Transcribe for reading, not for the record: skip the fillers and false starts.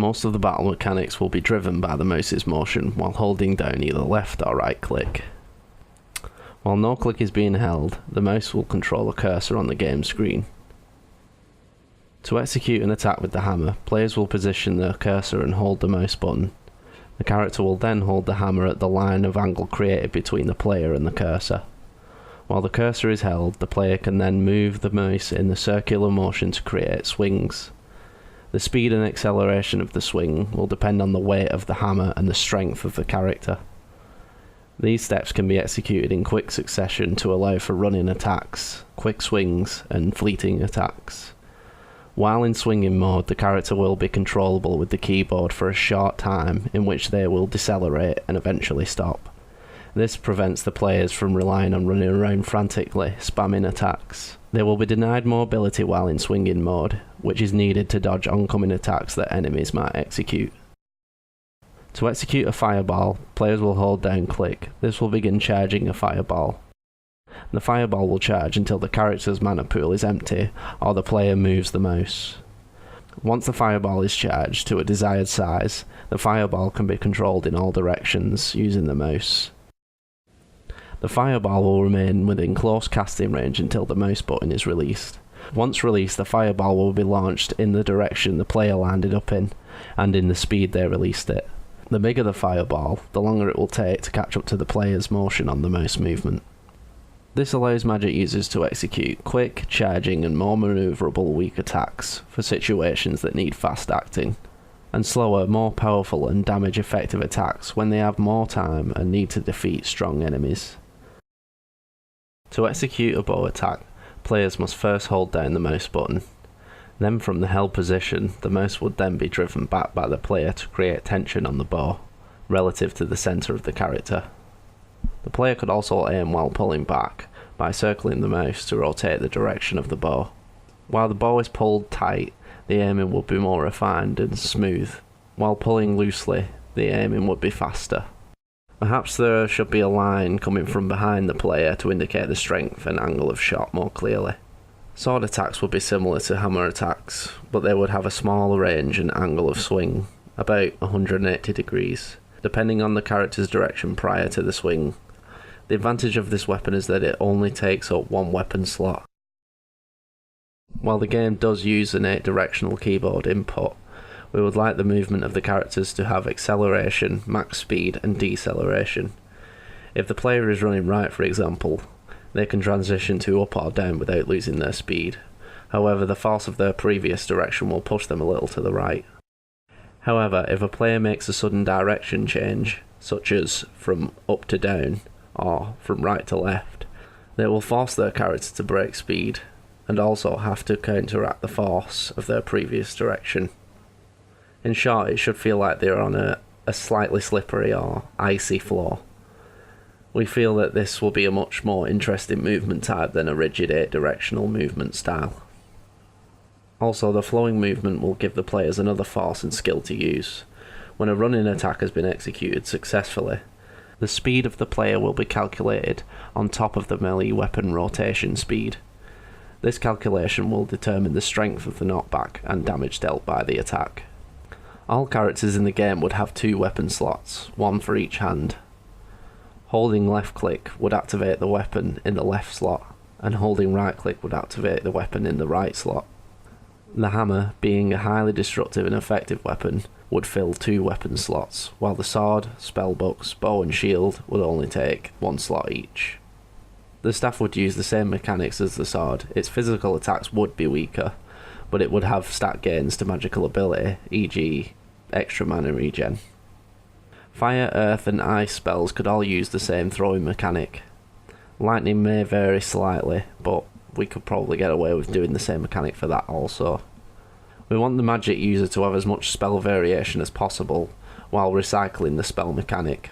Most of the battle mechanics will be driven by the mouse's motion while holding down either left or right click. While no click is being held, the mouse will control a cursor on the game screen. To execute an attack with the hammer, players will position their cursor and hold the mouse button. The character will then hold the hammer at the line of angle created between the player and the cursor. While the cursor is held, the player can then move the mouse in the circular motion to create swings. The speed and acceleration of the swing will depend on the weight of the hammer and the strength of the character. These steps can be executed in quick succession to allow for running attacks, quick swings, and fleeting attacks. While in swinging mode, the character will be controllable with the keyboard for a short time, in which they will decelerate and eventually stop. This prevents the players from relying on running around frantically, spamming attacks. They will be denied mobility while in swinging mode, which is needed to dodge oncoming attacks that enemies might execute. To execute a fireball, players will hold down click. This will begin charging a fireball. The fireball will charge until the character's mana pool is empty, or the player moves the mouse. Once the fireball is charged to a desired size, the fireball can be controlled in all directions using the mouse. The fireball will remain within close casting range until the mouse button is released. Once released, the fireball will be launched in the direction the player landed up in, and in the speed they released it. The bigger the fireball, the longer it will take to catch up to the player's motion on the mouse movement. This allows magic users to execute quick, charging and more manoeuvrable weak attacks for situations that need fast acting, and slower, more powerful and damage effective attacks when they have more time and need to defeat strong enemies. To execute a bow attack, players must first hold down the mouse button. Then from the held position, the mouse would then be driven back by the player to create tension on the bow, relative to the centre of the character. The player could also aim while pulling back, by circling the mouse to rotate the direction of the bow. While the bow is pulled tight, the aiming would be more refined and smooth. While pulling loosely, the aiming would be faster. Perhaps there should be a line coming from behind the player to indicate the strength and angle of shot more clearly. Sword attacks would be similar to hammer attacks, but they would have a small range and angle of swing, about 180 degrees, depending on the character's direction prior to the swing. The advantage of this weapon is that it only takes up one weapon slot. While the game does use an 8-directional keyboard input, we would like the movement of the characters to have acceleration, max speed and deceleration. If the player is running right, for example, they can transition to up or down without losing their speed. However, the force of their previous direction will push them a little to the right. However, if a player makes a sudden direction change, such as from up to down, or from right to left, they will force their character to break speed, and also have to counteract the force of their previous direction. In short, it should feel like they are on a slightly slippery or icy floor. We feel that this will be a much more interesting movement type than a rigid 8-directional movement style. Also, the flowing movement will give the players another force and skill to use. When a running attack has been executed successfully, the speed of the player will be calculated on top of the melee weapon rotation speed. This calculation will determine the strength of the knockback and damage dealt by the attack. All characters in the game would have 2 weapon slots, one for each hand. Holding left click would activate the weapon in the left slot, and holding right click would activate the weapon in the right slot. The hammer, being a highly destructive and effective weapon, would fill 2 weapon slots, while the sword, spellbooks, bow and shield would only take 1 slot each. The staff would use the same mechanics as the sword. Its physical attacks would be weaker, but it would have stat gains to magical ability, e.g. extra mana regen. Fire, earth and ice spells could all use the same throwing mechanic. Lightning may vary slightly, but we could probably get away with doing the same mechanic for that also. We want the magic user to have as much spell variation as possible, while recycling the spell mechanic.